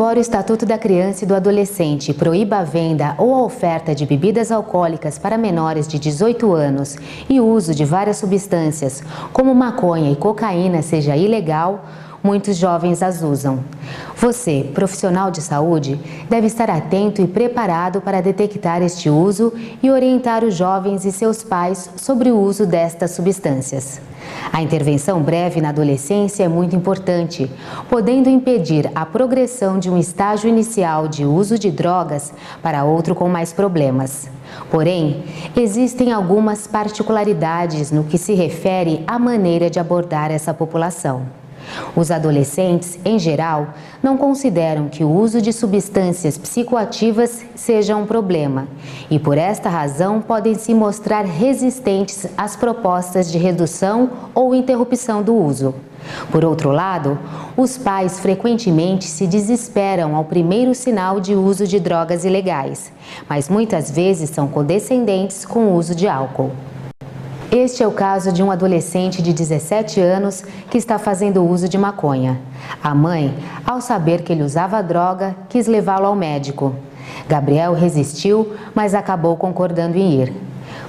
Embora o Estatuto da Criança e do Adolescente proíba a venda ou a oferta de bebidas alcoólicas para menores de 18 anos e o uso de várias substâncias, como maconha e cocaína, seja ilegal, muitos jovens as usam. Você, profissional de saúde, deve estar atento e preparado para detectar este uso e orientar os jovens e seus pais sobre o uso destas substâncias. A intervenção breve na adolescência é muito importante, podendo impedir a progressão de um estágio inicial de uso de drogas para outro com mais problemas. Porém, existem algumas particularidades no que se refere à maneira de abordar essa população. Os adolescentes, em geral, não consideram que o uso de substâncias psicoativas seja um problema e, por esta razão, podem se mostrar resistentes às propostas de redução ou interrupção do uso. Por outro lado, os pais frequentemente se desesperam ao primeiro sinal de uso de drogas ilegais, mas muitas vezes são condescendentes com o uso de álcool. Este é o caso de um adolescente de 17 anos que está fazendo uso de maconha. A mãe, ao saber que ele usava droga, quis levá-lo ao médico. Gabriel resistiu, mas acabou concordando em ir.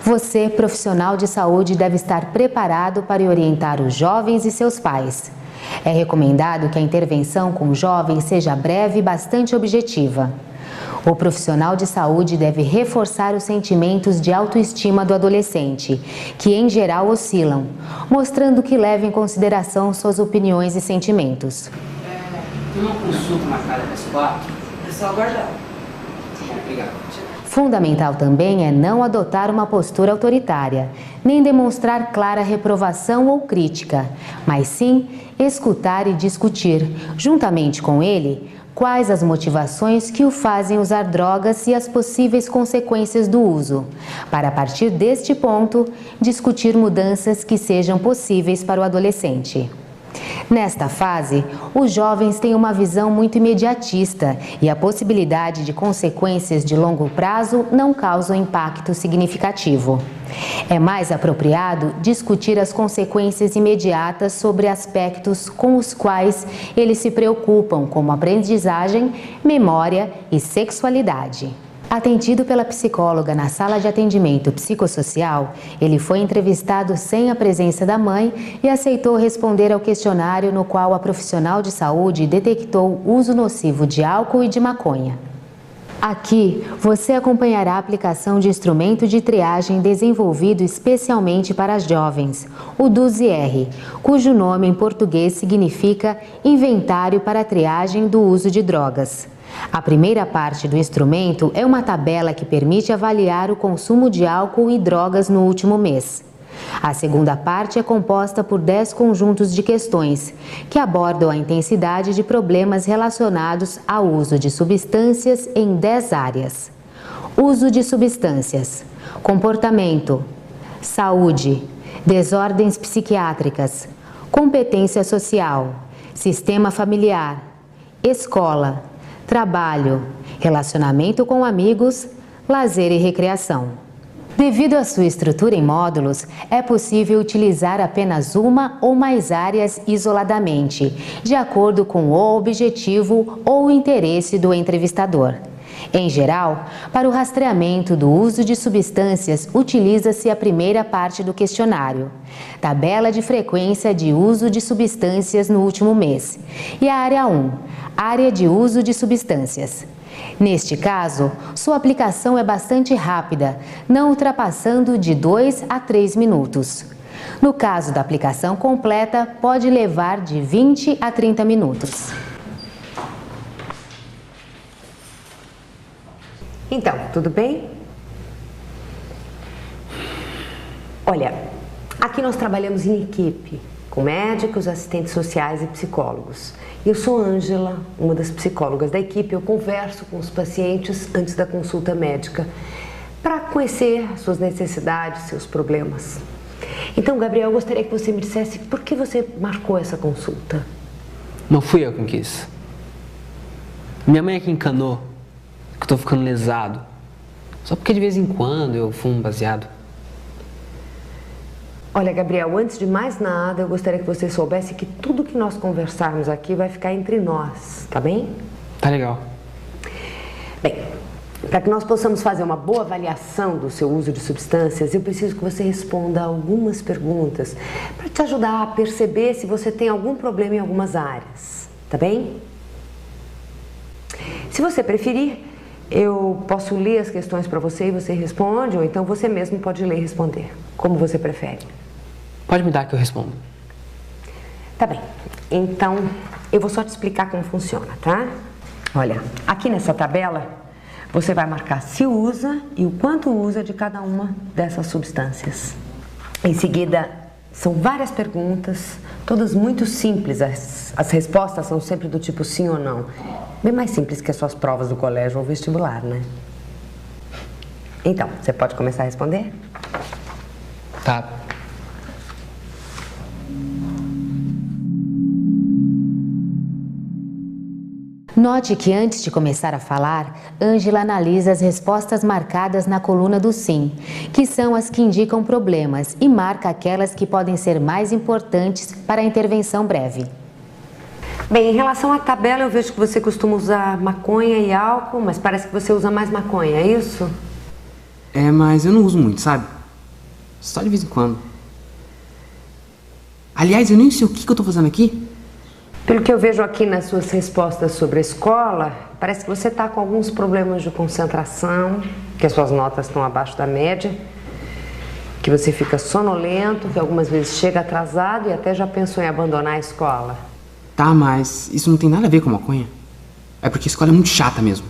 Você, profissional de saúde, deve estar preparado para orientar os jovens e seus pais. É recomendado que a intervenção com jovens seja breve e bastante objetiva. O profissional de saúde deve reforçar os sentimentos de autoestima do adolescente, que em geral oscilam, mostrando que leva em consideração suas opiniões e sentimentos. Tem uma consulta marcada para as 4? É só aguardar. Obrigado. Fundamental também é não adotar uma postura autoritária, nem demonstrar clara reprovação ou crítica, mas sim escutar e discutir, juntamente com ele, quais as motivações que o fazem usar drogas e as possíveis consequências do uso, para a partir deste ponto, discutir mudanças que sejam possíveis para o adolescente. Nesta fase, os jovens têm uma visão muito imediatista e a possibilidade de consequências de longo prazo não causa um impacto significativo. É mais apropriado discutir as consequências imediatas sobre aspectos com os quais eles se preocupam, como aprendizagem, memória e sexualidade. Atendido pela psicóloga na sala de atendimento psicossocial, ele foi entrevistado sem a presença da mãe e aceitou responder ao questionário no qual a profissional de saúde detectou uso nocivo de álcool e de maconha. Aqui, você acompanhará a aplicação de instrumento de triagem desenvolvido especialmente para jovens, o DUZI-R, cujo nome em português significa Inventário para a Triagem do Uso de Drogas. A primeira parte do instrumento é uma tabela que permite avaliar o consumo de álcool e drogas no último mês. A segunda parte é composta por 10 conjuntos de questões, que abordam a intensidade de problemas relacionados ao uso de substâncias em 10 áreas. Uso de substâncias, comportamento, saúde, desordens psiquiátricas, competência social, sistema familiar, escola, trabalho, relacionamento com amigos, lazer e recreação. Devido à sua estrutura em módulos, é possível utilizar apenas uma ou mais áreas isoladamente, de acordo com o objetivo ou o interesse do entrevistador. Em geral, para o rastreamento do uso de substâncias, utiliza-se a primeira parte do questionário, tabela de frequência de uso de substâncias no último mês, e a área 1, área de uso de substâncias. Neste caso, sua aplicação é bastante rápida, não ultrapassando de 2 a 3 minutos. No caso da aplicação completa, pode levar de 20 a 30 minutos. Então, tudo bem? Olha, aqui nós trabalhamos em equipe, com médicos, assistentes sociais e psicólogos. Eu sou Ângela, uma das psicólogas da equipe. Eu converso com os pacientes antes da consulta médica para conhecer suas necessidades, seus problemas. Então, Gabriel, eu gostaria que você me dissesse por que você marcou essa consulta. Não fui eu quem quis. Minha mãe é que encanou que eu tô ficando lesado. Só porque de vez em quando eu fumo baseado. Olha, Gabriel, antes de mais nada, eu gostaria que você soubesse que tudo que nós conversarmos aqui vai ficar entre nós, tá bem? Tá legal. Bem, para que nós possamos fazer uma boa avaliação do seu uso de substâncias, eu preciso que você responda algumas perguntas para te ajudar a perceber se você tem algum problema em algumas áreas, tá bem? Se você preferir, eu posso ler as questões para você e você responde, ou então você mesmo pode ler e responder, como você prefere. Pode me dar que eu respondo. Tá bem, então eu vou só te explicar como funciona, tá? Olha, aqui nessa tabela você vai marcar se usa e o quanto usa de cada uma dessas substâncias. Em seguida, são várias perguntas, todas muito simples, as respostas são sempre do tipo sim ou não. Bem mais simples que as suas provas do colégio ou vestibular, né? Então, você pode começar a responder? Tá. Note que antes de começar a falar, Ângela analisa as respostas marcadas na coluna do sim, que são as que indicam problemas, e marca aquelas que podem ser mais importantes para a intervenção breve. Bem, em relação à tabela, eu vejo que você costuma usar maconha e álcool, mas parece que você usa mais maconha, é isso? É, mas eu não uso muito, sabe? Só de vez em quando. Aliás, eu nem sei o que eu tô fazendo aqui. Pelo que eu vejo aqui nas suas respostas sobre a escola, parece que você está com alguns problemas de concentração, que as suas notas estão abaixo da média, que você fica sonolento, que algumas vezes chega atrasado e até já pensou em abandonar a escola. Tá, mas isso não tem nada a ver com maconha. É porque a escola é muito chata mesmo.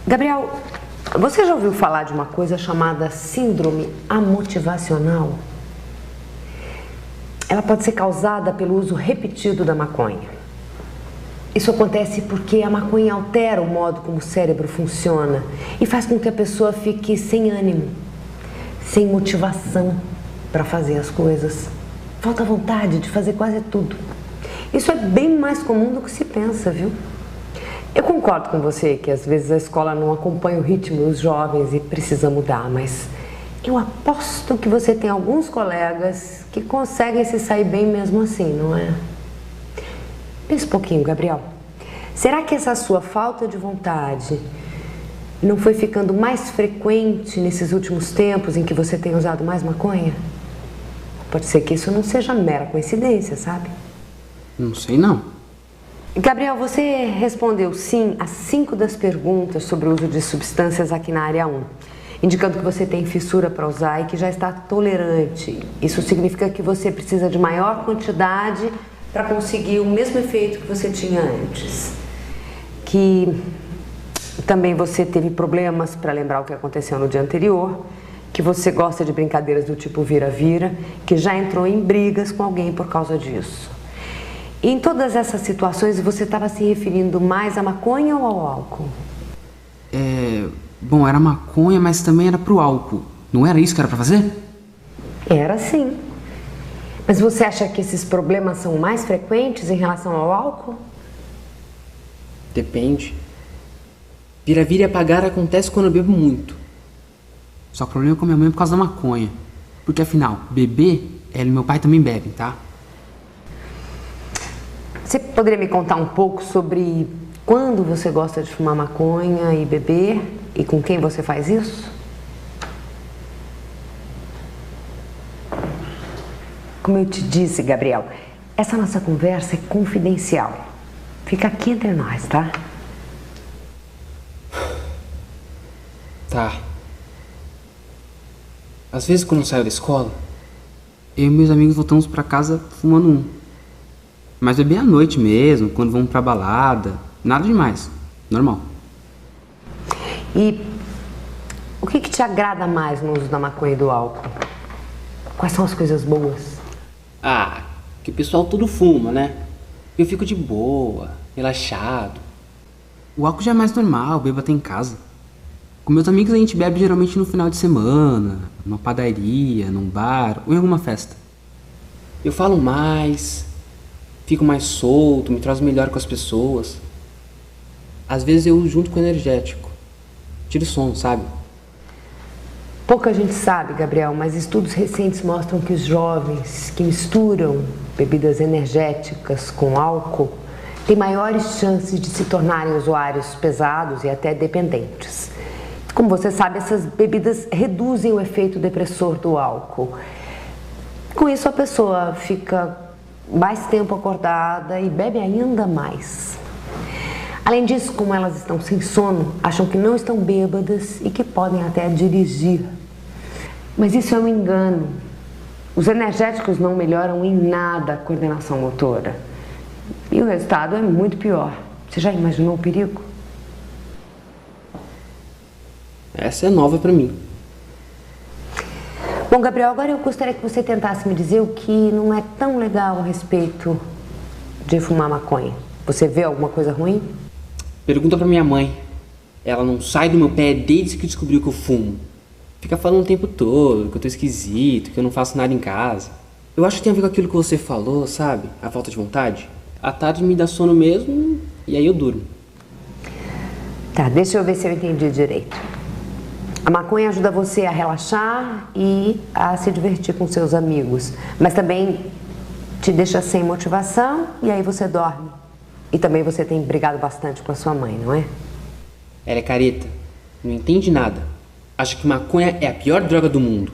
Gabriel, você já ouviu falar de uma coisa chamada síndrome amotivacional? Ela pode ser causada pelo uso repetido da maconha. Isso acontece porque a maconha altera o modo como o cérebro funciona e faz com que a pessoa fique sem ânimo, sem motivação para fazer as coisas. Falta vontade de fazer quase tudo. Isso é bem mais comum do que se pensa, viu? Eu concordo com você que às vezes a escola não acompanha o ritmo dos jovens e precisa mudar, mas eu aposto que você tem alguns colegas que conseguem se sair bem mesmo assim, não é? Pensa um pouquinho, Gabriel. Será que essa sua falta de vontade não foi ficando mais frequente nesses últimos tempos em que você tem usado mais maconha? Pode ser que isso não seja mera coincidência, sabe? Não sei não. Gabriel, você respondeu sim a 5 das perguntas sobre o uso de substâncias aqui na área 1, indicando que você tem fissura para usar e que já está tolerante. Isso significa que você precisa de maior quantidade para conseguir o mesmo efeito que você tinha antes. Que também você teve problemas para lembrar o que aconteceu no dia anterior, que você gosta de brincadeiras do tipo vira-vira, que já entrou em brigas com alguém por causa disso. E em todas essas situações você estava se referindo mais à maconha ou ao álcool? Bom, era maconha, mas também era pro álcool. Não era isso que era pra fazer? Era sim. Mas você acha que esses problemas são mais frequentes em relação ao álcool? Depende. Vira-vira e apagar acontece quando eu bebo muito. Só que o problema é com a minha mãe é por causa da maconha. Porque afinal, beber, ela e meu pai também bebem, tá? Você poderia me contar um pouco sobre quando você gosta de fumar maconha e beber e com quem você faz isso? Como eu te disse, Gabriel, essa nossa conversa é confidencial. Fica aqui entre nós, tá? Tá. Às vezes quando eu saio da escola, eu e meus amigos voltamos pra casa fumando um. Mas beber à noite mesmo, quando vamos pra balada, nada demais, normal. E o que te agrada mais no uso da maconha e do álcool? Quais são as coisas boas? Ah, que o pessoal tudo fuma, né? Eu fico de boa, relaxado. O álcool já é mais normal, bebo até em casa. Com meus amigos a gente bebe geralmente no final de semana, numa padaria, num bar ou em alguma festa. Eu falo mais, fico mais solto, me trazo melhor com as pessoas. Às vezes eu uso junto com o energético. Tiro som, sabe? Pouca gente sabe, Gabriel, mas estudos recentes mostram que os jovens que misturam bebidas energéticas com álcool têm maiores chances de se tornarem usuários pesados e até dependentes. Como você sabe, essas bebidas reduzem o efeito depressor do álcool. Com isso, a pessoa fica mais tempo acordada e bebe ainda mais. Além disso, como elas estão sem sono, acham que não estão bêbadas e que podem até dirigir. Mas isso é um engano. Os energéticos não melhoram em nada a coordenação motora. E o resultado é muito pior. Você já imaginou o perigo? Essa é nova pra mim. Bom, Gabriel, agora eu gostaria que você tentasse me dizer o que não é tão legal a respeito de fumar maconha. Você vê alguma coisa ruim? Pergunta pra minha mãe. Ela não sai do meu pé desde que descobriu que eu fumo. Fica falando o tempo todo que eu tô esquisito, que eu não faço nada em casa. Eu acho que tem a ver com aquilo que você falou, sabe? A falta de vontade. À tarde me dá sono mesmo e aí eu durmo. Tá, deixa eu ver se eu entendi direito. A maconha ajuda você a relaxar e a se divertir com seus amigos, mas também te deixa sem motivação e aí você dorme. E também você tem brigado bastante com a sua mãe, não é? Ela é careta, não entende nada. Acha que maconha é a pior droga do mundo.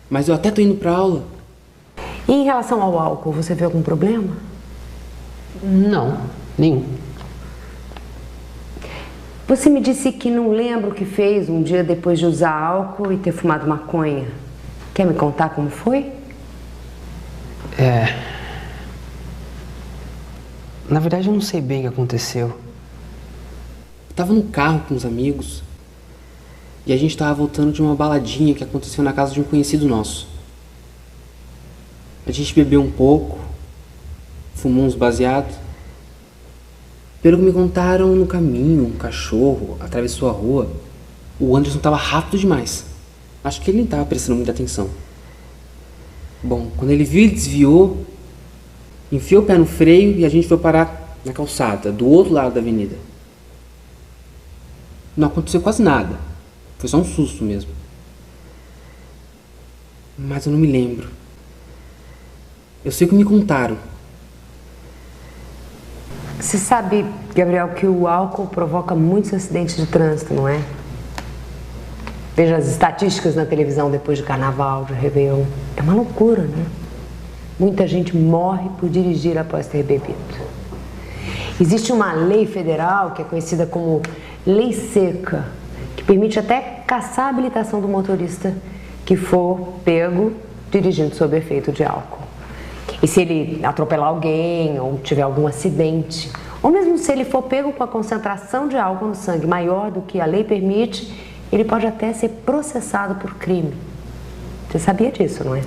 Mas eu até tô indo pra aula. E em relação ao álcool, você vê algum problema? Não, nenhum. Você me disse que não lembra o que fez um dia depois de usar álcool e ter fumado maconha. Quer me contar como foi? Na verdade, eu não sei bem o que aconteceu. Eu tava no carro com uns amigos e a gente tava voltando de uma baladinha que aconteceu na casa de um conhecido nosso. A gente bebeu um pouco, fumou uns baseados. Pelo que me contaram, no caminho, um cachorro atravessou a rua. O Anderson tava rápido demais. Acho que ele nem tava prestando muita atenção. Bom, quando ele viu, ele desviou, enfiou o pé no freio e a gente foi parar na calçada, do outro lado da avenida. Não aconteceu quase nada. Foi só um susto mesmo. Mas eu não me lembro. Eu sei o que me contaram. Você sabe, Gabriel, que o álcool provoca muitos acidentes de trânsito, não é? Veja as estatísticas na televisão depois de carnaval, de Réveillon. É uma loucura, né? Muita gente morre por dirigir após ter bebido. Existe uma lei federal que é conhecida como Lei Seca, que permite até cassar a habilitação do motorista que for pego dirigindo sob efeito de álcool. E se ele atropelar alguém ou tiver algum acidente, ou mesmo se ele for pego com a concentração de álcool no sangue maior do que a lei permite, ele pode até ser processado por crime. Você sabia disso, não é?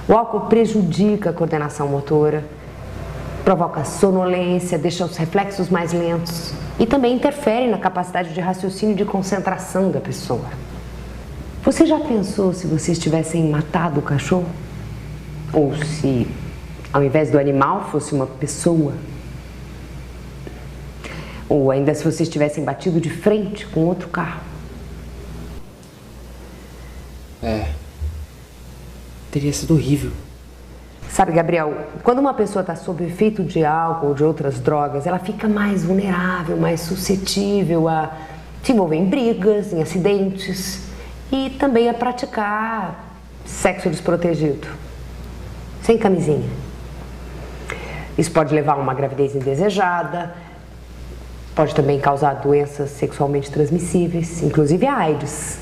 O álcool prejudica a coordenação motora, provoca sonolência, deixa os reflexos mais lentos e também interfere na capacidade de raciocínio e de concentração da pessoa. Você já pensou se vocês tivessem matado o cachorro? Ou se, ao invés do animal, fosse uma pessoa? Ou ainda se vocês tivessem batido de frente com outro carro? Teria sido horrível. Sabe, Gabriel, quando uma pessoa está sob efeito de álcool ou de outras drogas, ela fica mais vulnerável, mais suscetível a se envolver em brigas, em acidentes e também a praticar sexo desprotegido, sem camisinha. Isso pode levar a uma gravidez indesejada, pode também causar doenças sexualmente transmissíveis, inclusive a AIDS.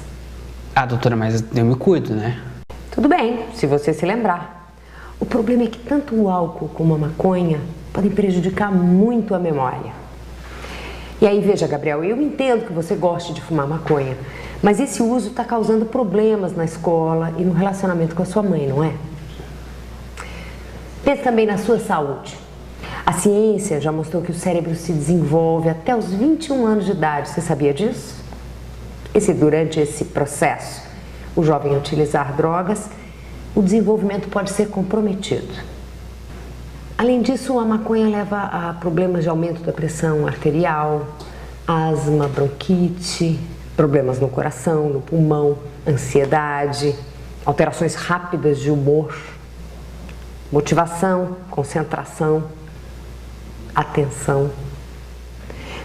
Ah, doutora, mas eu me cuido, né? Tudo bem, se você se lembrar. O problema é que tanto o álcool como a maconha podem prejudicar muito a memória. E aí, veja, Gabriel, eu entendo que você goste de fumar maconha, mas esse uso está causando problemas na escola e no relacionamento com a sua mãe, não é? Pense também na sua saúde. A ciência já mostrou que o cérebro se desenvolve até os 21 anos de idade, você sabia disso? E se durante esse processo o jovem utilizar drogas, o desenvolvimento pode ser comprometido. Além disso, a maconha leva a problemas de aumento da pressão arterial, asma, bronquite, problemas no coração, no pulmão, ansiedade, alterações rápidas de humor, motivação, concentração. atenção.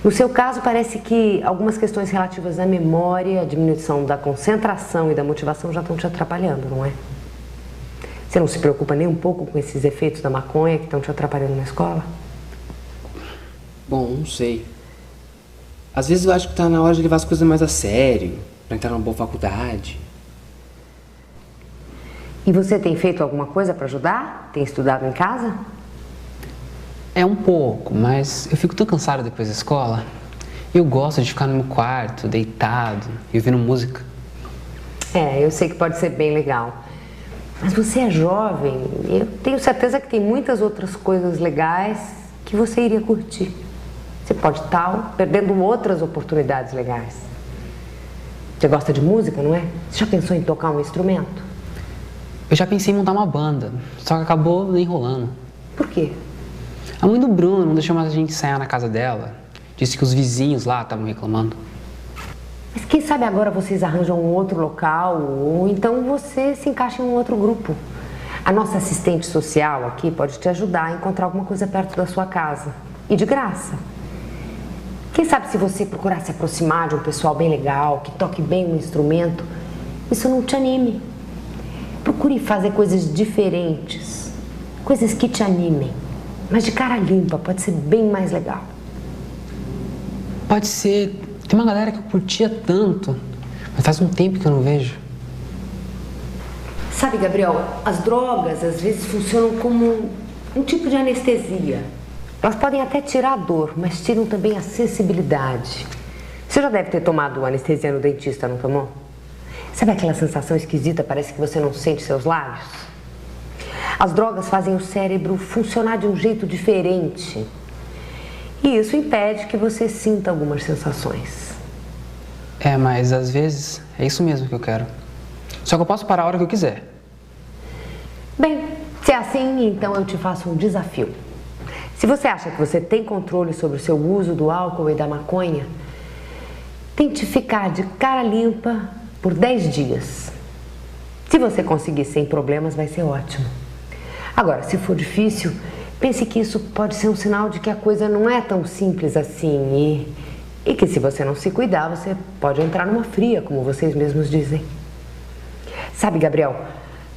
No seu caso, parece que algumas questões relativas à memória, a diminuição da concentração e da motivação já estão te atrapalhando, não é? Você não se preocupa nem um pouco com esses efeitos da maconha que estão te atrapalhando na escola? Bom, não sei. Às vezes eu acho que tá na hora de levar as coisas mais a sério, pra entrar numa boa faculdade. E você tem feito alguma coisa para ajudar? Tem estudado em casa? É um pouco, mas eu fico tão cansado depois da escola. Eu gosto de ficar no meu quarto, deitado e ouvindo música. Eu sei que pode ser bem legal. Mas você é jovem, eu tenho certeza que tem muitas outras coisas legais que você iria curtir. Você pode estar perdendo outras oportunidades legais. Você gosta de música, não é? Você já pensou em tocar um instrumento? Eu já pensei em montar uma banda, só que acabou enrolando. Por quê? A mãe do Bruno não deixou mais a gente ensaiar na casa dela. Disse que os vizinhos lá estavam reclamando. Mas quem sabe agora vocês arranjam um outro local ou então você se encaixa em um outro grupo. A nossa assistente social aqui pode te ajudar a encontrar alguma coisa perto da sua casa. E de graça. Quem sabe se você procurar se aproximar de um pessoal bem legal, que toque bem um instrumento, isso não te anime. Procure fazer coisas diferentes, coisas que te animem. Mas de cara limpa, pode ser bem mais legal. Pode ser. Tem uma galera que eu curtia tanto, mas faz um tempo que eu não vejo. Sabe, Gabriel, as drogas às vezes funcionam como um tipo de anestesia. Elas podem até tirar a dor, mas tiram também a sensibilidade. Você já deve ter tomado anestesia no dentista, não tomou? Sabe aquela sensação esquisita, parece que você não sente seus lábios? As drogas fazem o cérebro funcionar de um jeito diferente. E isso impede que você sinta algumas sensações. Mas às vezes é isso mesmo que eu quero. Só que eu posso parar a hora que eu quiser. Bem, se é assim, então eu te faço um desafio. Se você acha que você tem controle sobre o seu uso do álcool e da maconha, tente ficar de cara limpa por 10 dias. Se você conseguir sem problemas, vai ser ótimo. Agora, se for difícil, pense que isso pode ser um sinal de que a coisa não é tão simples assim e que se você não se cuidar, você pode entrar numa fria, como vocês mesmos dizem. Sabe, Gabriel,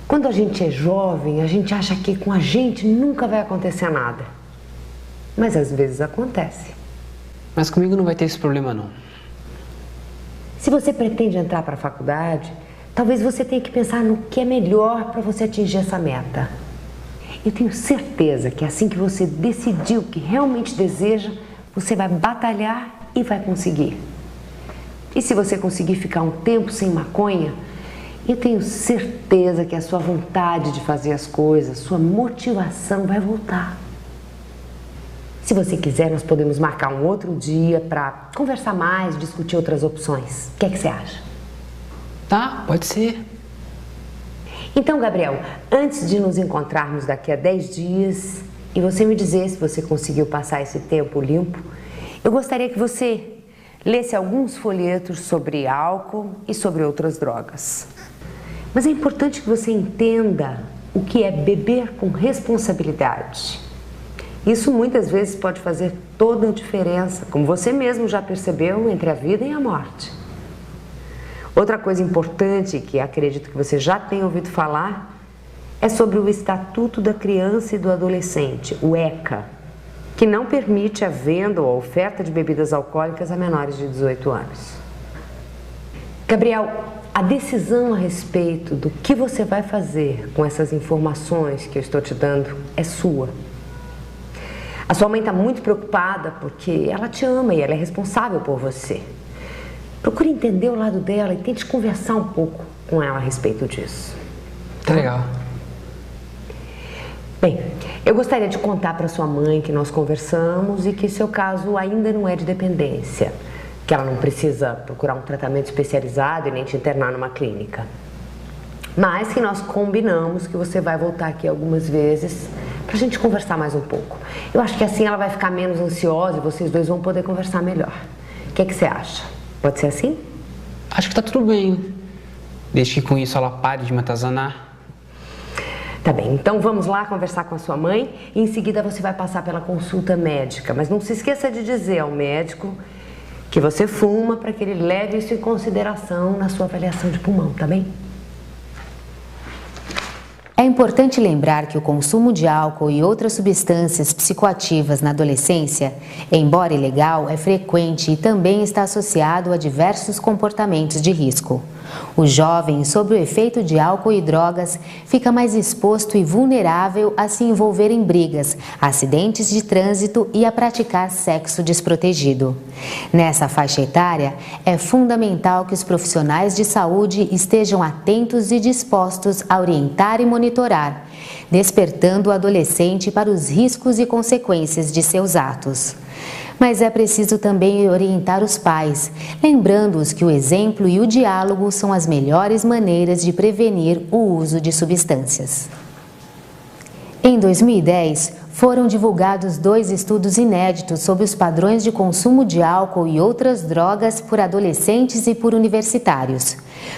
quando a gente é jovem, a gente acha que com a gente nunca vai acontecer nada. Mas às vezes acontece. Mas comigo não vai ter esse problema, não. Se você pretende entrar para a faculdade, talvez você tenha que pensar no que é melhor para você atingir essa meta. Eu tenho certeza que assim que você decidir o que realmente deseja, você vai batalhar e vai conseguir. E se você conseguir ficar um tempo sem maconha, eu tenho certeza que a sua vontade de fazer as coisas, sua motivação vai voltar. Se você quiser, nós podemos marcar um outro dia para conversar mais, discutir outras opções. O que é que você acha? Tá, pode ser. Então, Gabriel, antes de nos encontrarmos daqui a 10 dias e você me dizer se você conseguiu passar esse tempo limpo, eu gostaria que você lesse alguns folhetos sobre álcool e sobre outras drogas. Mas é importante que você entenda o que é beber com responsabilidade. Isso muitas vezes pode fazer toda a diferença, como você mesmo já percebeu, entre a vida e a morte. Outra coisa importante, que acredito que você já tenha ouvido falar, é sobre o Estatuto da Criança e do Adolescente, o ECA, que não permite a venda ou a oferta de bebidas alcoólicas a menores de 18 anos. Gabriel, a decisão a respeito do que você vai fazer com essas informações que eu estou te dando é sua. A sua mãe está muito preocupada porque ela te ama e ela é responsável por você. Procure entender o lado dela e tente conversar um pouco com ela a respeito disso. Tá legal. Bem, eu gostaria de contar para sua mãe que nós conversamos e que seu caso ainda não é de dependência, que ela não precisa procurar um tratamento especializado e nem te internar numa clínica. Mas que nós combinamos que você vai voltar aqui algumas vezes pra gente conversar mais um pouco. Eu acho que assim ela vai ficar menos ansiosa e vocês dois vão poder conversar melhor. O que é que você acha? Pode ser assim? Acho que tá tudo bem. Desde que com isso ela pare de me atazanar. Tá bem, então vamos lá conversar com a sua mãe e em seguida você vai passar pela consulta médica. Mas não se esqueça de dizer ao médico que você fuma para que ele leve isso em consideração na sua avaliação de pulmão, tá bem? É importante lembrar que o consumo de álcool e outras substâncias psicoativas na adolescência, embora ilegal, é frequente e também está associado a diversos comportamentos de risco. O jovem, sob o efeito de álcool e drogas, fica mais exposto e vulnerável a se envolver em brigas, acidentes de trânsito e a praticar sexo desprotegido. Nessa faixa etária, é fundamental que os profissionais de saúde estejam atentos e dispostos a orientar e monitorar, despertando o adolescente para os riscos e consequências de seus atos. Mas é preciso também orientar os pais, lembrando-os que o exemplo e o diálogo são as melhores maneiras de prevenir o uso de substâncias. Em 2010, foram divulgados 2 estudos inéditos sobre os padrões de consumo de álcool e outras drogas por adolescentes e por universitários.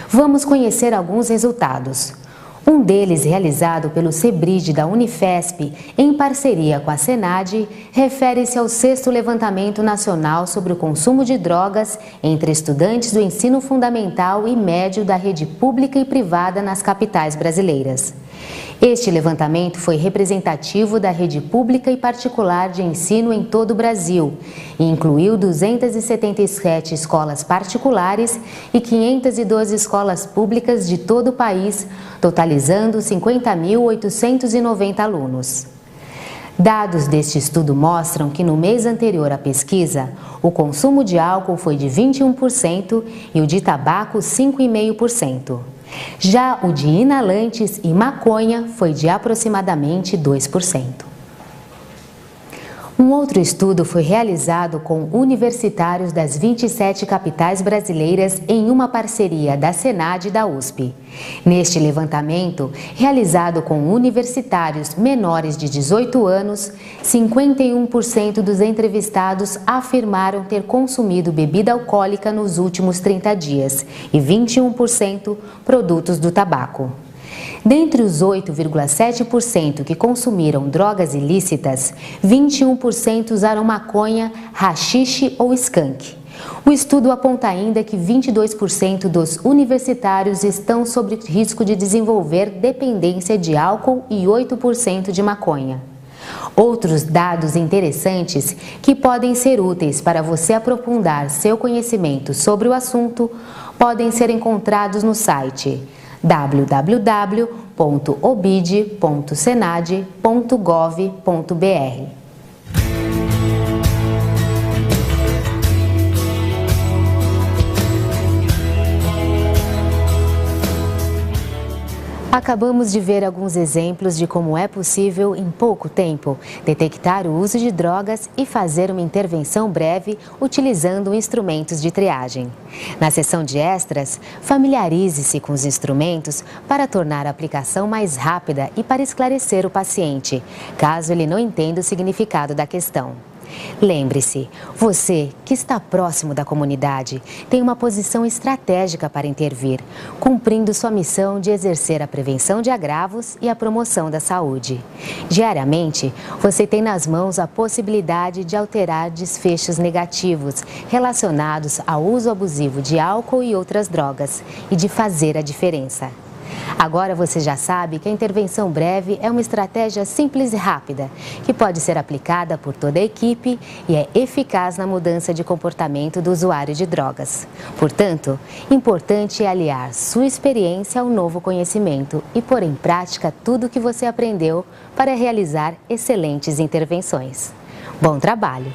Vamos conhecer alguns resultados. Um deles, realizado pelo CEBRID da Unifesp, em parceria com a Senad, refere-se ao 6º Levantamento Nacional sobre o Consumo de Drogas entre estudantes do ensino fundamental e médio da rede pública e privada nas capitais brasileiras. Este levantamento foi representativo da rede pública e particular de ensino em todo o Brasil e incluiu 277 escolas particulares e 512 escolas públicas de todo o país, totalizando 50.890 alunos. Dados deste estudo mostram que no mês anterior à pesquisa, o consumo de álcool foi de 21% e o de tabaco 5,5%. Já o de inalantes e maconha foi de aproximadamente 2%. Um outro estudo foi realizado com universitários das 27 capitais brasileiras em uma parceria da Senad e da USP. Neste levantamento, realizado com universitários menores de 18 anos, 51% dos entrevistados afirmaram ter consumido bebida alcoólica nos últimos 30 dias e 21% produtos do tabaco. Dentre os 8,7% que consumiram drogas ilícitas, 21% usaram maconha, haxixe ou skunk. O estudo aponta ainda que 22% dos universitários estão sob risco de desenvolver dependência de álcool e 8% de maconha. Outros dados interessantes que podem ser úteis para você aprofundar seu conhecimento sobre o assunto podem ser encontrados no site www.obid.senad.gov.br. Acabamos de ver alguns exemplos de como é possível, em pouco tempo, detectar o uso de drogas e fazer uma intervenção breve utilizando instrumentos de triagem. Na seção de extras, familiarize-se com os instrumentos para tornar a aplicação mais rápida e para esclarecer o paciente, caso ele não entenda o significado da questão. Lembre-se, você que está próximo da comunidade tem uma posição estratégica para intervir, cumprindo sua missão de exercer a prevenção de agravos e a promoção da saúde. Diariamente, você tem nas mãos a possibilidade de alterar desfechos negativos relacionados ao uso abusivo de álcool e outras drogas e de fazer a diferença. Agora você já sabe que a intervenção breve é uma estratégia simples e rápida, que pode ser aplicada por toda a equipe e é eficaz na mudança de comportamento do usuário de drogas. Portanto, importante é aliar sua experiência ao novo conhecimento e pôr em prática tudo o que você aprendeu para realizar excelentes intervenções. Bom trabalho!